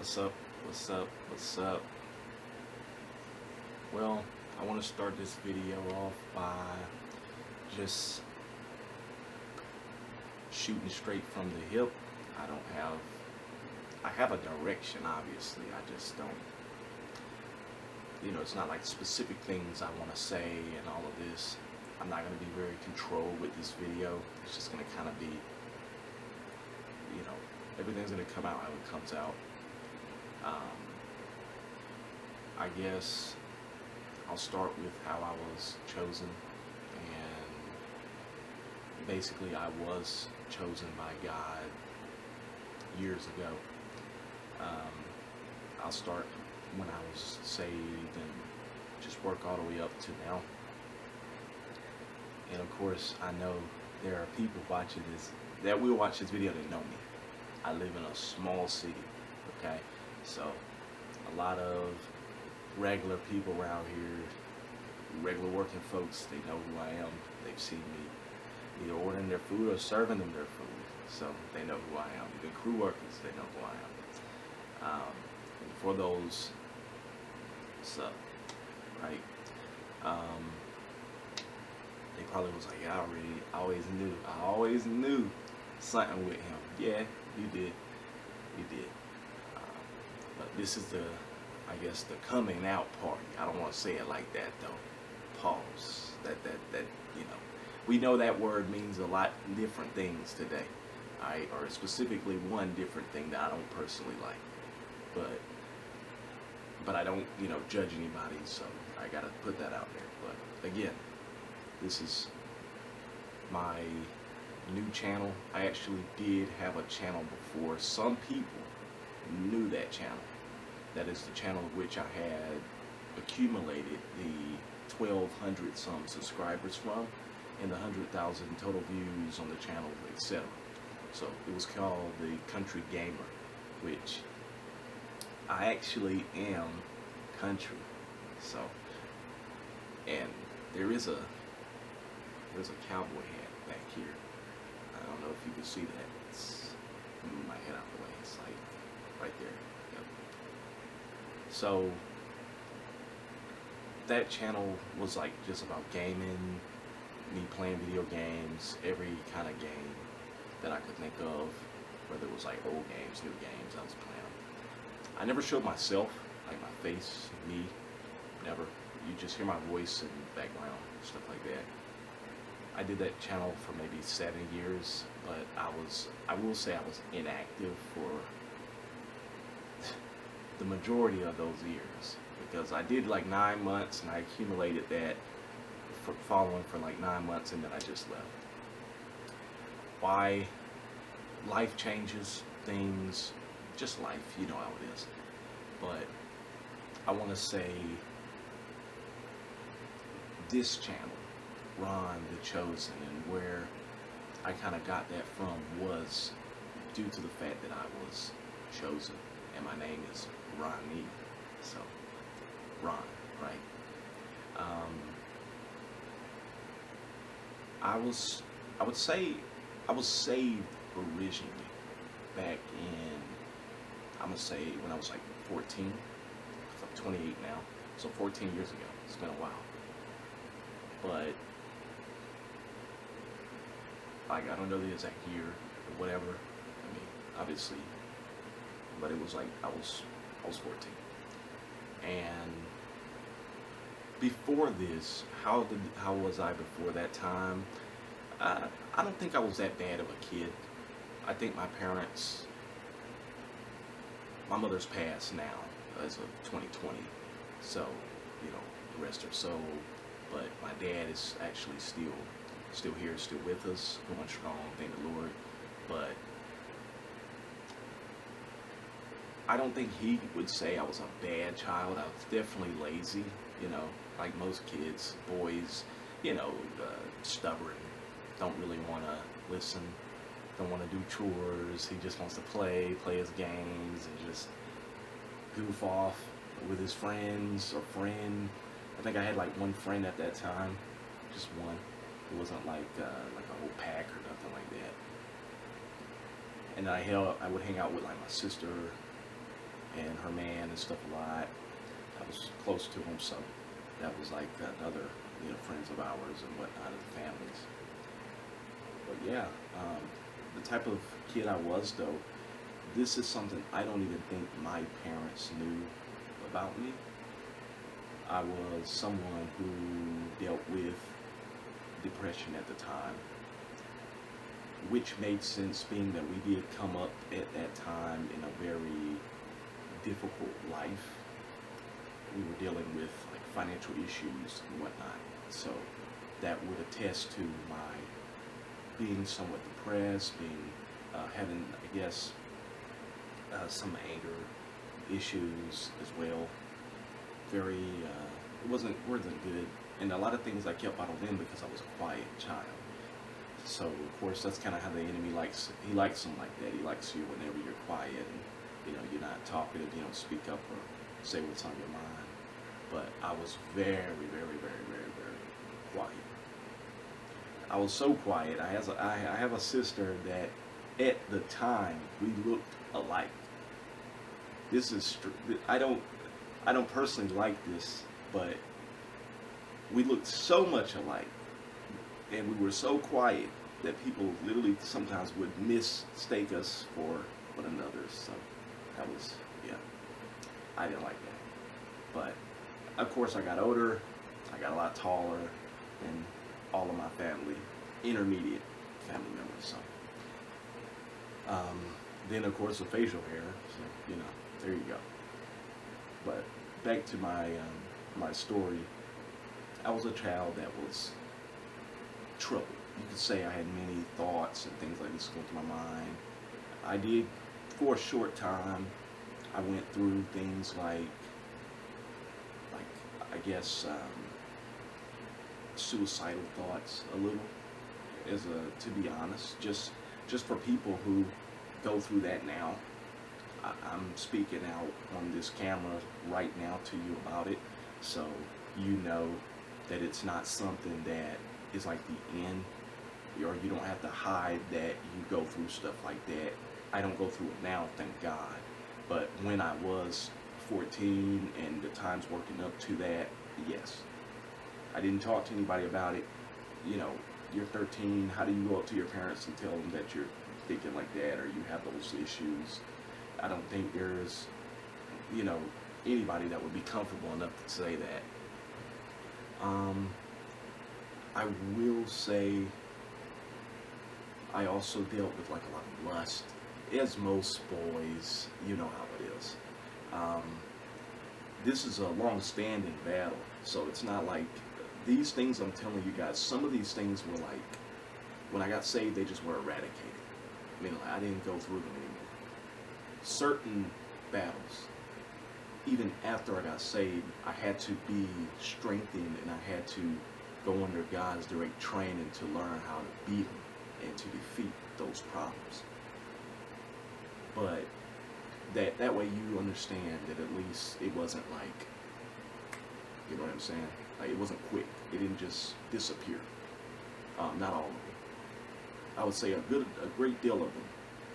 What's up? What's up? What's up? Well, I want to start this video off by just shooting straight from the hip. I have a direction, obviously. I just don't, it's not like specific things I want to say and all of this. I'm not going to be very controlled with this video. It's just going to kind of be, everything's going to come out how it comes out. I guess I'll start with how I was chosen, and basically I was chosen by God years ago. I'll start when I was saved and just work all the way up to now. And of course, I know there are people watching this that will watch this video that know me. I live in a small city, okay? So a lot of regular people around here, regular working folks, they know who I am. They've seen me either ordering their food or serving them their food, so they know who I am. Even crew workers, they know who I am. And for those, what's up, right? They probably was like, yeah, I always knew something with him. Yeah, you did. But this is I guess the coming out party. I don't want to say it like that though. Pause. That we know that word means a lot different things today. Alright, or specifically one different thing that I don't personally like. But I don't, judge anybody, so I gotta put that out there. But again, this is my new channel. I actually did have a channel before. Some people knew that channel. That is the channel of which I had accumulated the 1,200 some subscribers from, and the 100,000 total views on the channel, etc. So it was called the Country Gamer, which I actually am country. So, and there's a cowboy hat back here. I don't know if you can see that. It's move my head out the way. It's like right there. Yep. So that channel was like just about gaming, me playing video games, every kind of game that I could think of, whether it was like old games, new games, I was playing them. I never showed myself, like my face, me, never. You just hear my voice in the background, stuff like that. I did that channel for maybe 7 years, but I will say I was inactive for the majority of those years, because I did like 9 months and I accumulated that following for like 9 months, and then I just left. Why? Life changes, things, just life, you know how it is. But I want to say this channel, Ron the Chosen, and where I kind of got that from was due to the fact that I was chosen, and my name is Ronnie. So Ron, right? I would say I was saved originally back in, I'm gonna say when I was like 14, because I'm 28 now, so 14 years ago. It's been a while. But like, I don't know the exact year or whatever. I mean, obviously, but it was like I was 14. And before this, how was I before that time? I don't think I was that bad of a kid. I think my mother's passed now as of 2020, so rest her soul. But my dad is actually still here, still with us, going strong, thank the Lord. But I don't think he would say I was a bad child. I was definitely lazy, like most kids, boys, stubborn, don't really want to listen, don't want to do chores. He just wants to play his games, and just goof off with his friends or friend. I think I had like one friend at that time, just one. It wasn't like a whole pack or nothing like that. And I would hang out with like my sister, and her man and stuff a lot. I was close to them, so that was like another, friends of ours and whatnot of the families. But yeah, the type of kid I was though, this is something I don't even think my parents knew about me. I was someone who dealt with depression at the time, which made sense being that we did come up at that time in a very difficult life. We were dealing with like financial issues and whatnot, so that would attest to my being somewhat depressed, having, I guess, some anger issues as well. Very, it wasn't good, and a lot of things I kept bottled in because I was a quiet child. So of course that's kind of how the enemy likes. He likes them like that. He likes you whenever you're quiet and you're not talkative. You don't speak up or say what's on your mind. But I was very, very, very, very, very quiet. I was so quiet. I have a sister that at the time we looked alike. This is I don't personally like this, but we looked so much alike, and we were so quiet that people literally sometimes would mistake us for one another. So that was, yeah, I didn't like that. But of course, I got older, I got a lot taller than all of my family, intermediate family members. So then of course the facial hair. So there you go. But back to my story. I was a child that was troubled. You could say I had many thoughts and things like this going through my mind. I did, for a short time, I went through things like I guess, suicidal thoughts a little, to be honest, just for people who go through that now. I'm speaking out on this camera right now to you about it, so you know that it's not something that is like the end, or you don't have to hide that you go through stuff like that. I don't go through it now, thank God, but when I was 14 and the times working up to that, yes. I didn't talk to anybody about it. You're 13, how do you go up to your parents and tell them that you're thinking like that or you have those issues? I don't think there's, anybody that would be comfortable enough to say that. I will say I also dealt with like a lot of lust, as most boys, you know how it is. This is a long-standing battle, so it's not like these things I'm telling you guys. Some of these things were like, when I got saved, they just were eradicated. I mean, like, I didn't go through them anymore. Certain battles, even after I got saved, I had to be strengthened and I had to go under God's direct training to learn how to beat them and to defeat those problems. But that way you understand that at least it wasn't like, you know what I'm saying? Like, it wasn't quick. It didn't just disappear. Not all of them. I would say a great deal of them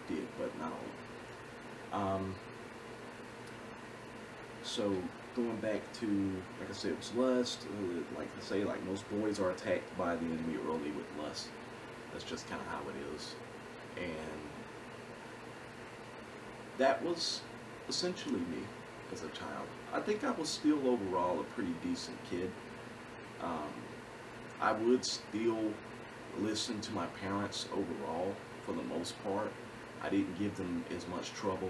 did, but not all of them. So going back to, like I said, it was lust. Like I say, like most boys are attacked by the enemy early with lust. That's just kind of how it is. And that was essentially me as a child. I think I was still overall a pretty decent kid. I would still listen to my parents overall for the most part. I didn't give them as much trouble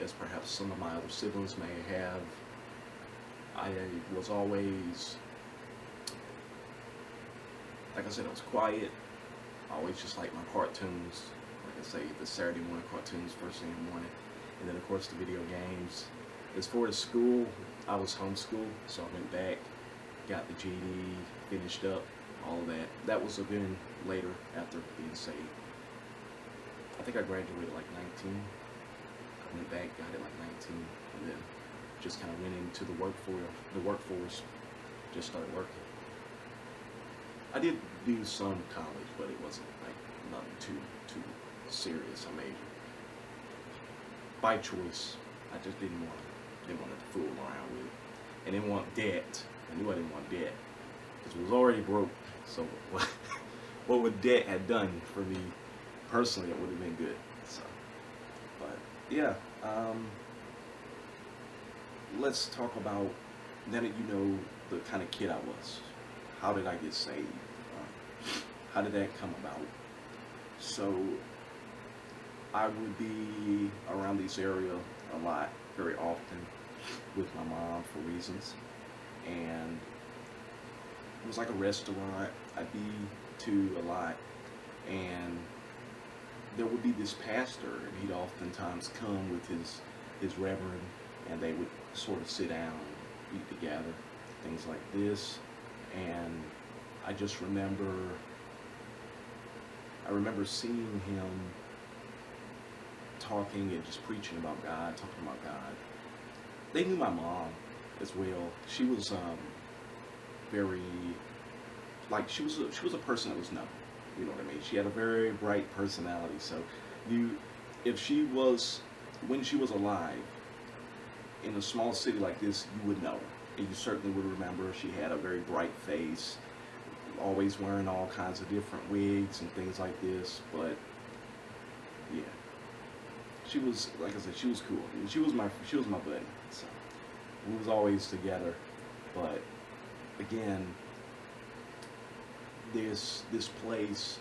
as perhaps some of my other siblings may have. I was always, like I said, I was quiet. I always just liked my cartoons. Like I say, the Saturday morning cartoons first thing in the morning. And then of course the video games. As far as school, I was homeschooled, so I went back, got the GED, finished up, all of that. That was again later after being saved. I think I graduated like 19. I went back, got it like 19, and then just kind of went into the workforce, just started working. I did do some college, but it wasn't like nothing too serious. I majored by choice. I just didn't want to fool around with it. And didn't want debt. I knew I didn't want debt because it was already broke. So what would debt have done for me personally? It would have been good. So, but yeah, let's talk about now that you know the kind of kid I was. How did I get saved? How did that come about? So I would be around this area a lot, very often, with my mom for reasons. And it was like a restaurant I'd be to a lot. And there would be this pastor, and he'd oftentimes come with his reverend, and they would sort of sit down, eat together, things like this. And I just remember seeing him talking and just preaching about God, talking about God. They knew my mom as well. She was very, like, she was a person that was known. You know what I mean? She had a very bright personality. So if she was, when she was alive, in a small city like this, you would know her. And you certainly would remember she had a very bright face, always wearing all kinds of different wigs and things like this. But yeah, she was, like I said, she was cool. She was my buddy. So we was always together. But again, this place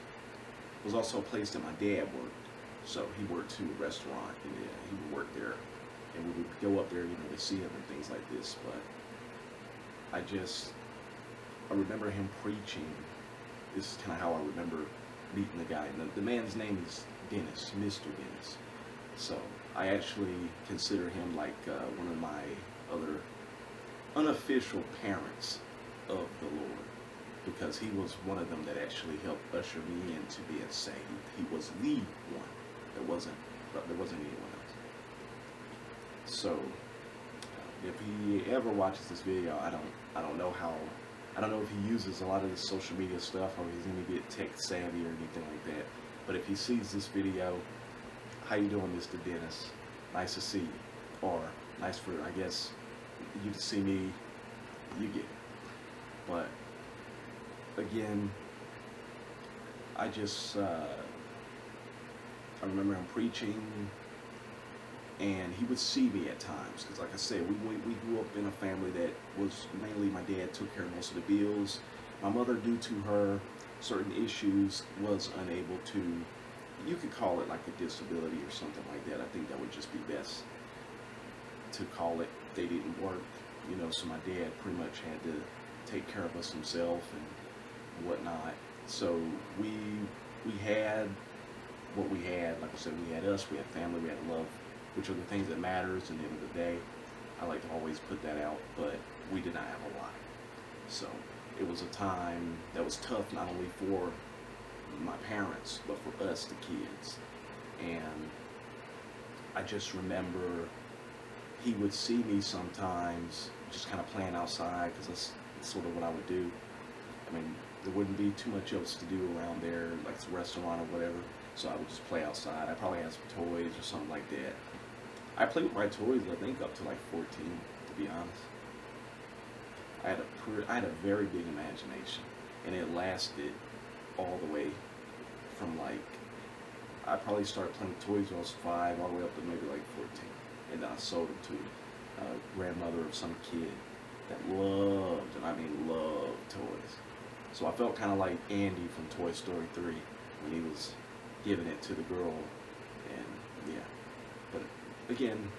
was also a place that my dad worked. So he worked to a restaurant, and he would work there, and we would go up there, you know, to see him and things like this. But I remember him preaching. This is kind of how I remember meeting the guy. And the man's name is Dennis, Mr. Dennis. So I actually consider him like one of my other unofficial parents of the Lord, because he was one of them that actually helped usher me into being saved. He was the one. There wasn't anyone else. So if he ever watches this video, I don't know if he uses a lot of this social media stuff, or he's gonna get tech savvy or anything like that. But if he sees this video, how you doing, Mr. Dennis? Nice to see you. Or nice for, I guess, you to see me. You get it. But again, I remember him preaching, and he would see me at times, because like I said, we grew up in a family that was mainly, my dad took care of most of the bills. My mother, due to her certain issues, was unable to, you could call it like a disability or something like that. I think that would just be best to call it. They didn't work, you know, so my dad pretty much had to take care of us himself and whatnot. So we had what we had. Like I said, we had us, we had family, we had love, which are the things that matters at the end of the day. I like to always put that out, but we did not have a lot. So it was a time that was tough, not only for my parents, but for us, the kids. And I just remember he would see me sometimes just kind of playing outside, because that's sort of what I would do. I mean, there wouldn't be too much else to do around there, like a restaurant or whatever, so I would just play outside. I probably had some toys or something like that. I played with my toys, I think, up to like 14, to be honest. I had a very big imagination, and it lasted all the way from, like, I probably started playing toys when I was 5, all the way up to maybe like 14. And then I sold them to a grandmother of some kid that loved, and I mean loved, toys. So I felt kind of like Andy from Toy Story 3 when he was giving it to the girl. And yeah, but again,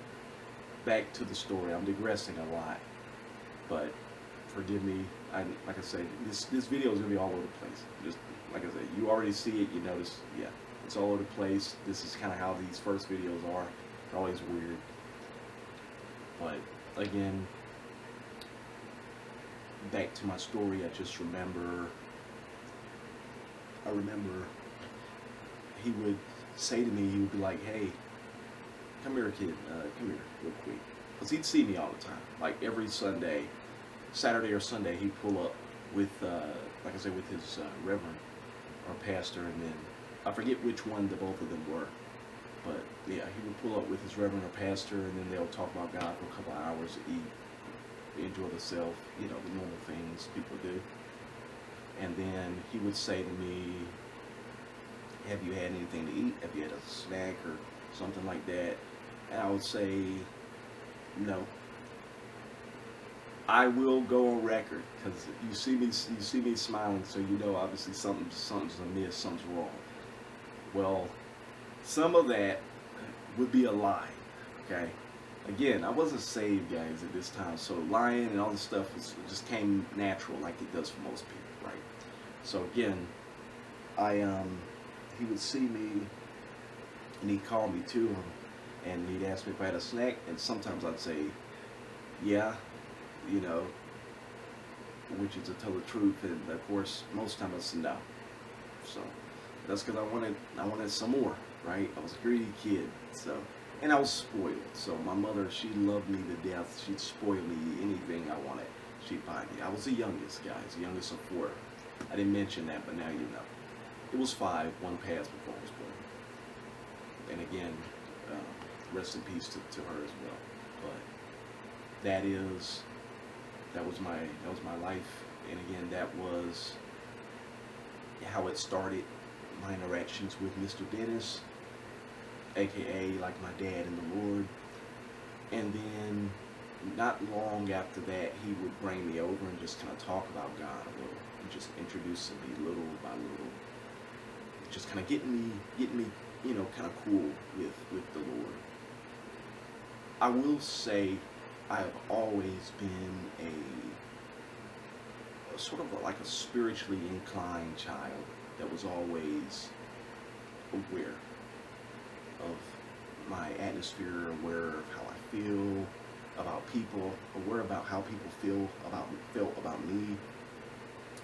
back to the story. I'm digressing a lot, but forgive me. Like I said, this video is gonna be all over the place. Just like I said, you already see it. You notice, yeah, it's all over the place. This is kind of how these first videos are. They're always weird. But again, back to my story, I remember he would say to me, he would be like, hey, come here, kid, come here real quick. Because he'd see me all the time. Like every Sunday, Saturday or Sunday, he'd pull up with, like I said, with his reverend or pastor, and then I forget which one the both of them were. But yeah, he would pull up with his reverend or pastor, and then they'll talk about God for a couple of hours, eat, enjoy themselves, you know, the normal things people do. And then he would say to me, have you had anything to eat? Have you had a snack or something like that? And I would say, no. I will go on record, because you see me smiling, so you know obviously something's amiss, something's wrong. Well, some of that would be a lie, okay? Again, I wasn't saved, guys, at this time, so lying and all this stuff just came natural, like it does for most people, right? So again, he would see me, and he'd call me to him, and he'd ask me if I had a snack, and sometimes I'd say, yeah, you know, which is to tell the truth, and of course, most times I'd say no. So that's because I wanted some more, right? I was a greedy kid, so, and I was spoiled. So my mother, she loved me to death. She'd spoil me. Anything I wanted, she'd buy me. I was the youngest, guys, the youngest of 4. I didn't mention that, but now you know. It was 5, one passed before I was born. And again, rest in peace to her as well. But that was my life, and again, that was how it started. My interactions with Mr. Dennis, aka like my dad in the Lord. And then not long after that, he would bring me over and just kind of talk about God a little, and just introducing me little by little, just kind of getting me, you know, kind of cool with the Lord. I will say I have always been a sort of like a spiritually inclined child that was always aware of my atmosphere, aware of how I feel about people, aware about how people felt about me.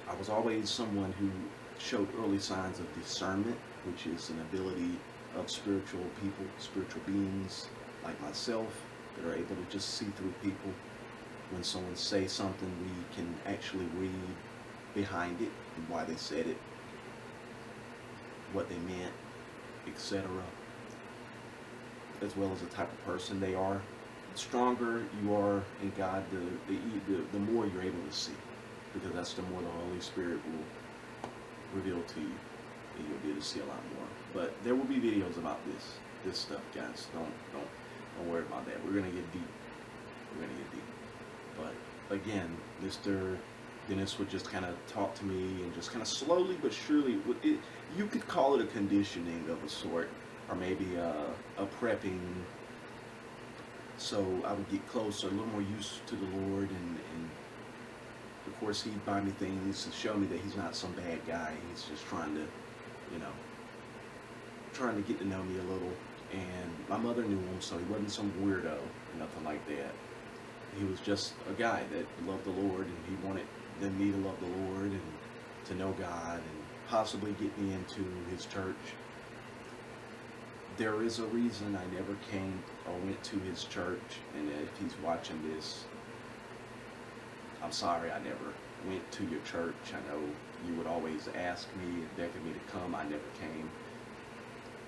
I was always someone who showed early signs of discernment, which is an ability of spiritual people, spiritual beings like myself, that are able to just see through people. When someone says something, we can actually read behind it, and why they said it, what they meant, etc. As well as the type of person they are. The stronger you are in God, the more you're able to see, because that's the more the Holy Spirit will reveal to you, and you'll be able to see a lot more. But there will be videos about this stuff, guys. Don't worry about that. We're gonna get deep. We're gonna get deep. But again, Mr. Dennis would just kind of talk to me, and just kind of slowly but surely, you could call it a conditioning of a sort, or maybe a prepping. So I would get closer, a little more used to the Lord, and of course he'd buy me things to show me that he's not some bad guy. He's just trying to, you know, trying to get to know me a little. And my mother knew him, so he wasn't some weirdo or nothing like that. He was just a guy that loved the Lord, and he wanted me to love the Lord and to know God, and possibly get me into his church. There is a reason I never came or went to his church, and if he's watching this, I'm sorry I never went to your church. I know you would always ask me and beg me to come. I never came.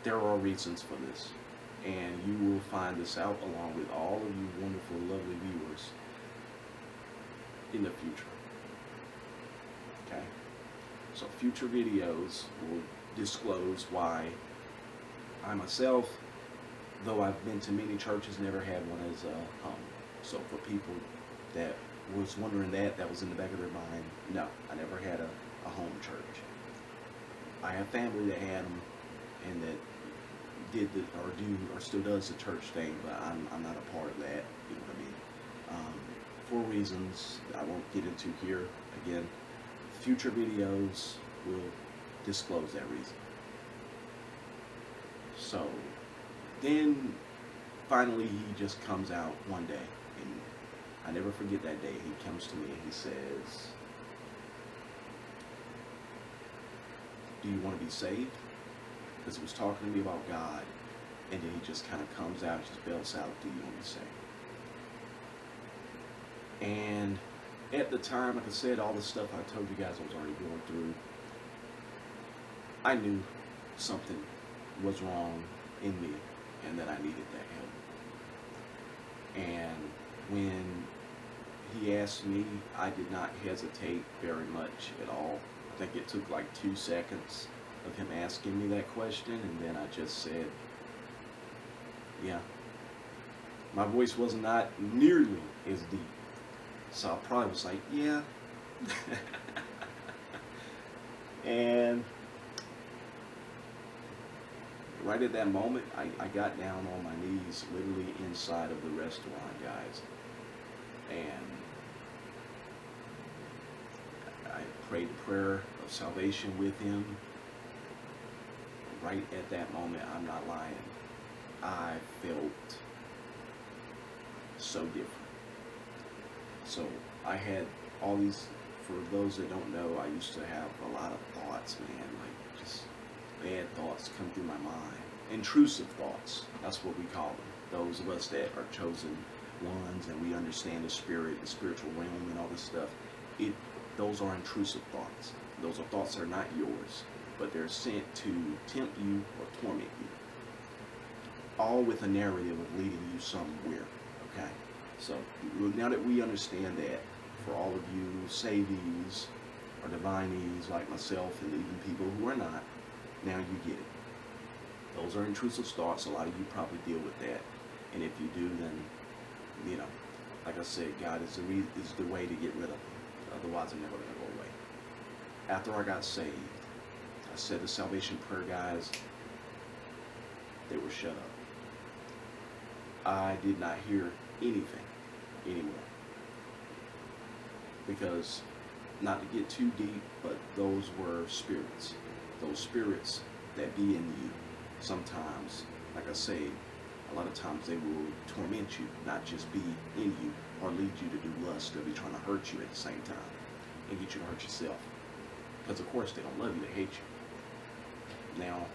There are reasons for this, and you will find this out along with all of you wonderful, lovely viewers in the future. Okay? So future videos will disclose why I myself, though I've been to many churches, never had one as a home. So for people that was wondering that was in the back of their mind, no, I never had a home church. I have family that had them, and that did or still does the church thing, but I'm not a part of that. You know what I mean? For reasons that I won't get into here. Again, future videos will disclose that reason. So then finally he just comes out one day, and I never forget that day. He comes to me and he says, "Do you want to be saved?" Because he was talking to me about God, and then he just kind of comes out, just belts out, "Do you want to be saved?" And at the time, like I said, all the stuff I told you guys I was already going through, I knew something was wrong in me, and that I needed that help. And when he asked me, I did not hesitate very much at all. I think it took like 2 seconds of him asking me that question, and then I just said, yeah. My voice was not nearly as deep, so I probably was like, yeah. And right at that moment, I got down on my knees, literally inside of the restaurant, guys, and I prayed the prayer of salvation with him. Right at that moment, I'm not lying, I felt so different. So I had all these, for those that don't know, I used to have a lot of thoughts, man, like just bad thoughts come through my mind. Intrusive thoughts, that's what we call them. Those of us that are chosen ones and we understand the spirit, the spiritual realm and all this stuff, those are intrusive thoughts. Those are thoughts that are not yours, but they're sent to tempt you or torment you. All with a narrative of leading you somewhere, okay? So now that we understand that, for all of you savees or divinees like myself and even people who are not, now you get it. Those are intrusive thoughts. A lot of you probably deal with that. And if you do, then, you know, like I said, God is the way to get rid of them. Otherwise, they're never going to go away. After I got saved, I said the salvation prayer, guys, they were shut up. I did not hear anything anymore. Because, not to get too deep, but those were spirits. Those spirits that be in you. Sometimes, like I say, a lot of times they will torment you, not just be in you or lead you to do lust. They'll be trying to hurt you at the same time and get you to hurt yourself. Because of course they don't love you, they hate you. Now,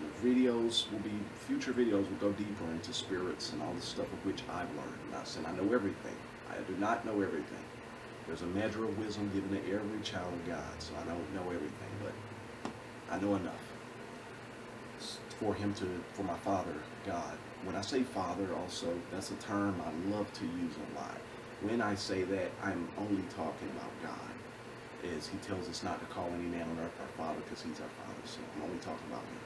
the videos will be, future videos will go deeper into spirits and all the stuff of which I've learned. I'm not saying I know everything. I do not know everything. There's a measure of wisdom given to every child of God, so I don't know everything, but I know enough for my Father, God. When I say Father, also, that's a term I love to use a lot. When I say that, I'm only talking about God. As he tells us not to call any man on earth our Father, because he's our Father, so I'm only talking about him.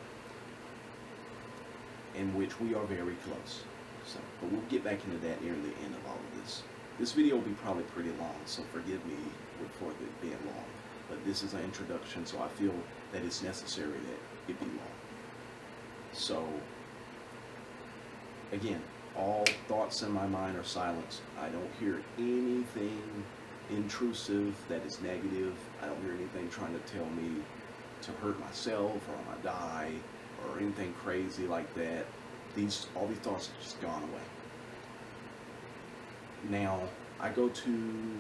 In which we are very close. So, but we'll get back into that near the end of all of this. This video will be probably pretty long, so forgive me for it being long. But this is an introduction, so I feel that it's necessary that it be long. So, again, all thoughts in my mind are silenced. I don't hear anything intrusive that is negative. I don't hear anything trying to tell me to hurt myself or I'm gonna die or anything crazy like that. All these thoughts are just gone away. Now, I go to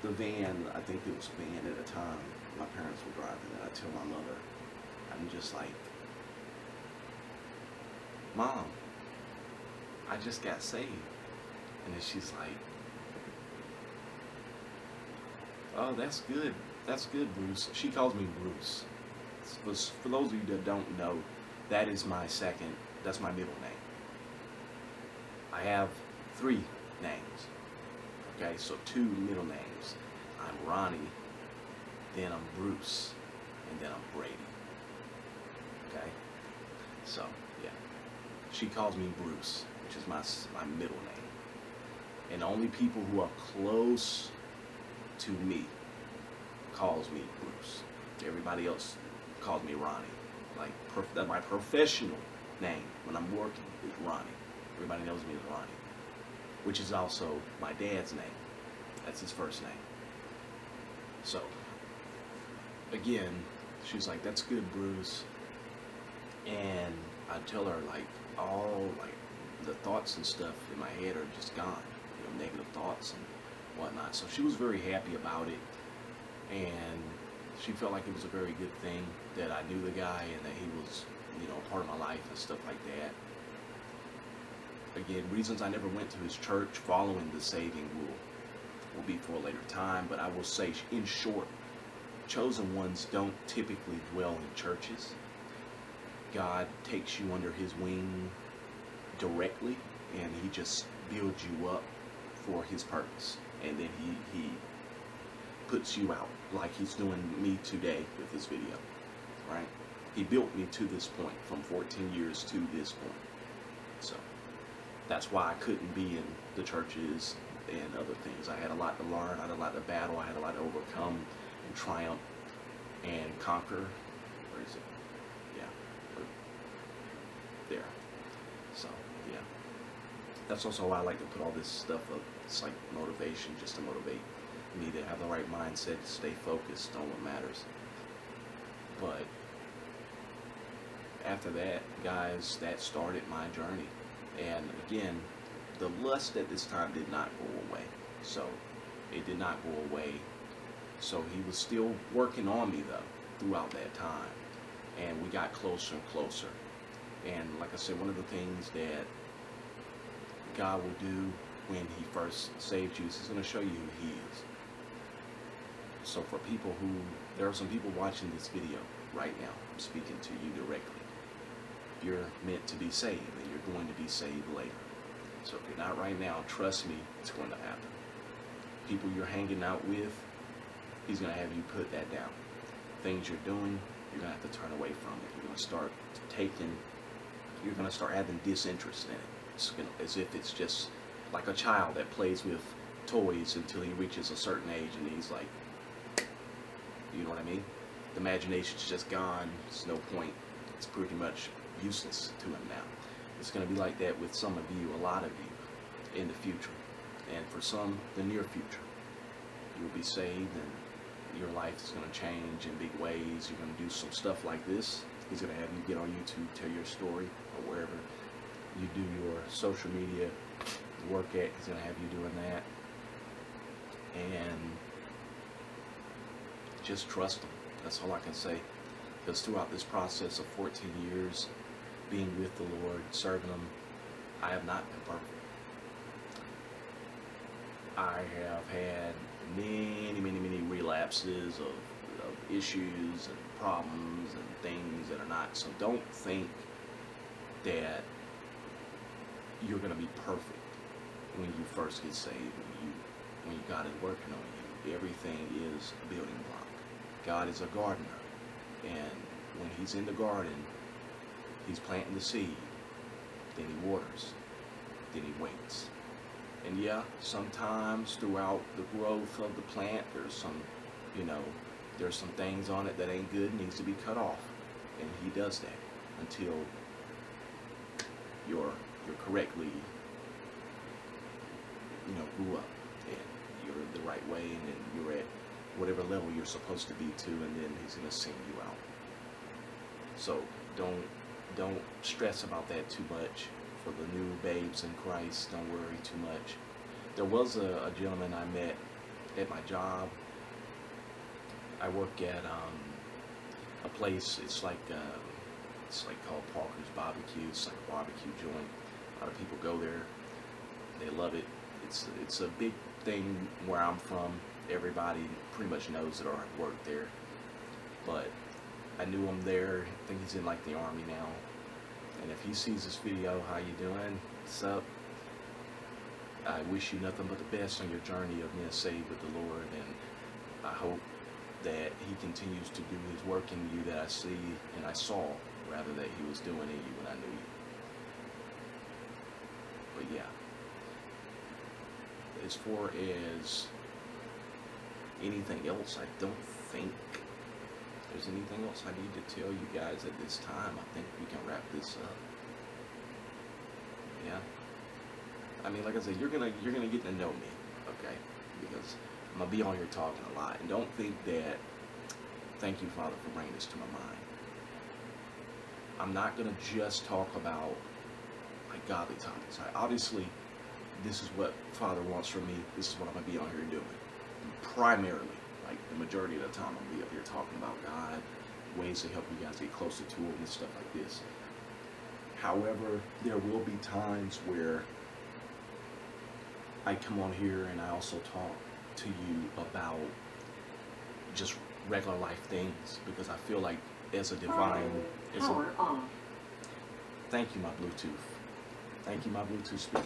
the van, I think it was a van at a time, my parents were driving, and I tell my mother, I'm just like, Mom, I just got saved. And then she's like, oh, that's good. That's good, Bruce. She calls me Bruce. For those of you that don't know, that's my middle name. I have 3 names. Okay, so 2 middle names. I'm Ronnie, then I'm Bruce, and then I'm Brady. Okay? So, yeah. She calls me Bruce, which is my middle name. And only people who are close to me calls me Bruce. Everybody else calls me Ronnie. Like, my professional name when I'm working is Ronnie. Everybody knows me as Ronnie, which is also my dad's name. That's his first name. So, again, she's like, that's good, Bruce. And I tell her, like, all, like, the thoughts and stuff in my head are just gone. You know, negative thoughts and whatnot. So she was very happy about it. And she felt like it was a very good thing that I knew the guy and that he was, you know, part of my life and stuff like that. Again, reasons I never went to his church following the saving will be for a later time, but I will say, in short, chosen ones don't typically dwell in churches. God takes you under his wing directly, and he just builds you up for his purpose, and then he puts you out like he's doing me today with this video, right? He built me to this point, from 14 years to this point. So that's why I couldn't be in the churches and other things. I had a lot to learn, I had a lot to battle, I had a lot to overcome and triumph and conquer. Where is it? Yeah, there. So yeah, that's also why I like to put all this stuff up. It's like motivation, just to motivate me to have the right mindset, to stay focused on what matters. But after that, guys, that started my journey. And again, the lust at this time did not go away. So it did not go away. So he was still working on me though throughout that time. And we got closer and closer. And like I said, one of the things that God will do when he first saved you is he's going to show you who he is. So for people who, there are some people watching this video right now, I'm speaking to you directly. You're meant to be saved, and you're going to be saved later. So if you're not right now, trust me, it's going to happen. People you're hanging out with, he's going to have you put that down. Things you're doing, you're going to have to turn away from it. You're going to start you're going to start having disinterest in it. It's gonna, as if it's just like a child that plays with toys until he reaches a certain age and he's like, you know what I mean? The imagination's just gone. There's no point. It's pretty much useless to him now. It's going to be like that with some of you, a lot of you, in the future. And for some, the near future. You'll be saved and your life is going to change in big ways. You're going to do some stuff like this. He's going to have you get on YouTube, tell your story, or wherever you do your social media work at. He's going to have you doing that. And just trust him. That's all I can say. Because throughout this process of 14 years being with the Lord, serving him, I have not been perfect. I have had many relapses of issues and problems and things that are not. So don't think that you're going to be perfect when you first get saved, when God is working on you. Everything is a building block. God is a gardener, and when he's in the garden, he's planting the seed, then he waters, then he waits. And yeah, sometimes throughout the growth of the plant, there's some, there's some things on it that ain't good, needs to be cut off, and he does that until you're correctly, grew up, and you're the right way, and then you're at whatever level you're supposed to be to, and then he's going to send you out. So don't stress about that too much. For the new babes in Christ, don't worry too much. There was a gentleman I met at my job. I work at a place. It's like called Parker's Barbecue. It's like a barbecue joint. A lot of people go there. They love it. It's a big thing where I'm from. Everybody pretty much knows that I work there. But I knew him there. I think he's in like the Army now. And if he sees this video, how you doing? What's up? I wish you nothing but the best on your journey of being saved with the Lord, and I hope that he continues to do his work in you that I see and I saw, rather, that he was doing in you when I knew you. But yeah, as far as anything else, I don't think there's anything else I need to tell you guys at this time. I think we can wrap this up. Yeah. I mean, like I said, you're gonna get to know me, okay? Because I'm gonna be on here talking a lot, and don't think that. Thank you, Father, for bringing this to my mind. I'm not gonna just talk about like godly topics. Obviously, this is what Father wants from me. This is what I'm gonna be on here doing, primarily. Like the majority of the time, I'll be up here talking about God, ways to help you guys get closer to Him and stuff like this. However, there will be times where I come on here and I also talk to you about just regular life things, because I feel like as a divine, power off. Thank you, my Bluetooth. Thank you, my Bluetooth speaker.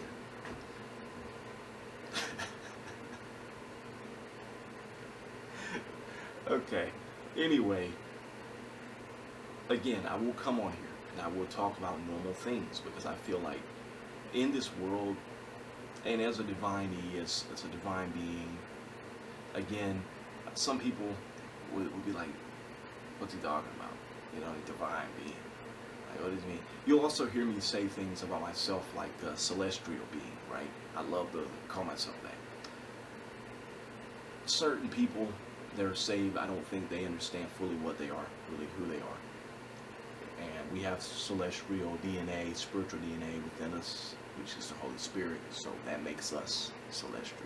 Okay. Anyway, again, I will come on here and I will talk about normal things because I feel like in this world, and as a divine as a divine being, again, some people would be like, what's he talking about? You know, divine being. Like, what does it mean? You'll also hear me say things about myself like celestial being, right? I love to call myself that. Certain people that are saved, I don't think they understand fully what they are, really who they are. And we have celestial DNA, spiritual DNA within us, which is the Holy Spirit. So that makes us celestial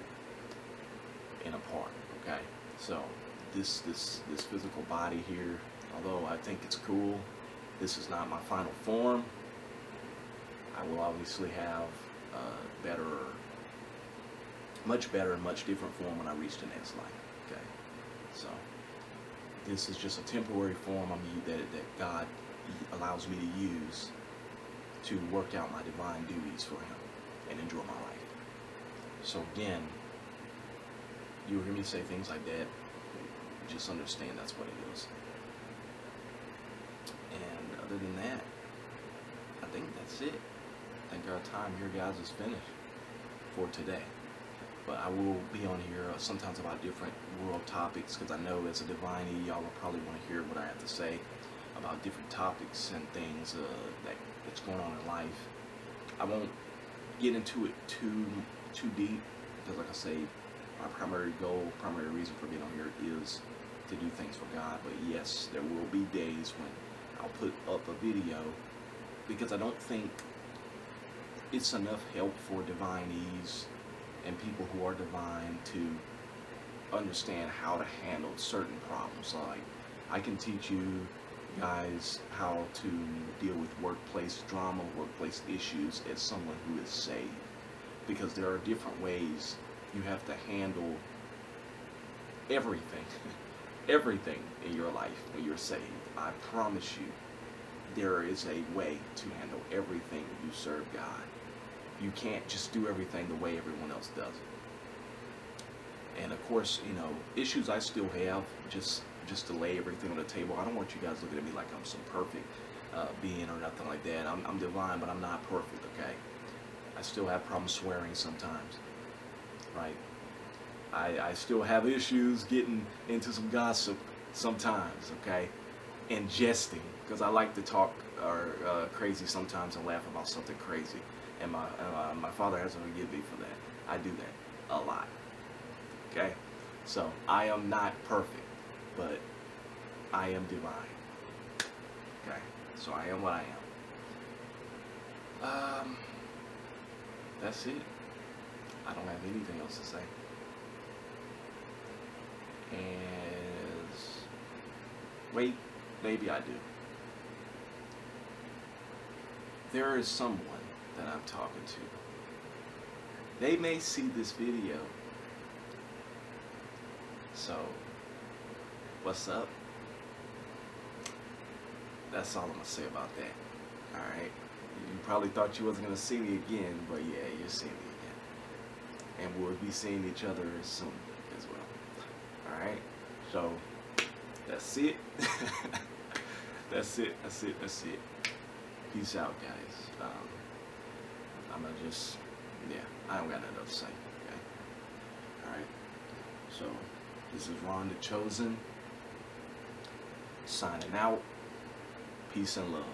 in a part. Okay. So this physical body here, although I think it's cool, this is not my final form. I will obviously have better, much better and much different form when I reach the next life. Okay. So this is just a temporary form that God allows me to use to work out my divine duties for Him and enjoy my life. So again, you'll hear me say things like that. Just understand that's what it is. And other than that, I think that's it. I think our time here, guys, is finished for today. But I will be on here sometimes about different world topics because I know as a divine, y'all will probably want to hear what I have to say about different topics and things that's going on in life. I won't get into it too deep because, like I say, my primary goal, primary reason for being on here is to do things for God. But yes, there will be days when I'll put up a video because I don't think it's enough help for divinees and people who are divine to understand how to handle certain problems. Like, I can teach you guys how to deal with workplace drama, workplace issues as someone who is saved. Because there are different ways you have to handle everything, everything in your life when you're saved. I promise you, there is a way to handle everything when you serve God. You can't just do everything the way everyone else does it. And of course, you know, issues I still have, just to lay everything on the table. I don't want you guys looking at me like I'm some perfect being or nothing like that. I'm divine, but I'm not perfect, okay? I still have problems swearing sometimes, right? I still have issues getting into some gossip sometimes, okay? And jesting, because I like to talk crazy sometimes and laugh about something crazy. And my father has to forgive me for that. I do that a lot. Okay? So I am not perfect, but I am divine. Okay? So I am what I am. That's it. I don't have anything else to say. Wait, maybe I do. There is someone that I'm talking to. They may see this video. So, what's up? That's all I'm going to say about that. Alright? You probably thought you wasn't going to see me again, but yeah, you're seeing me again. And we'll be seeing each other soon as well. Alright? So, that's it. That's it. Peace out, guys. I'm gonna just, yeah, I don't got nothing else to say. Okay. All right. So this is Ron the Chosen signing out. Peace and love.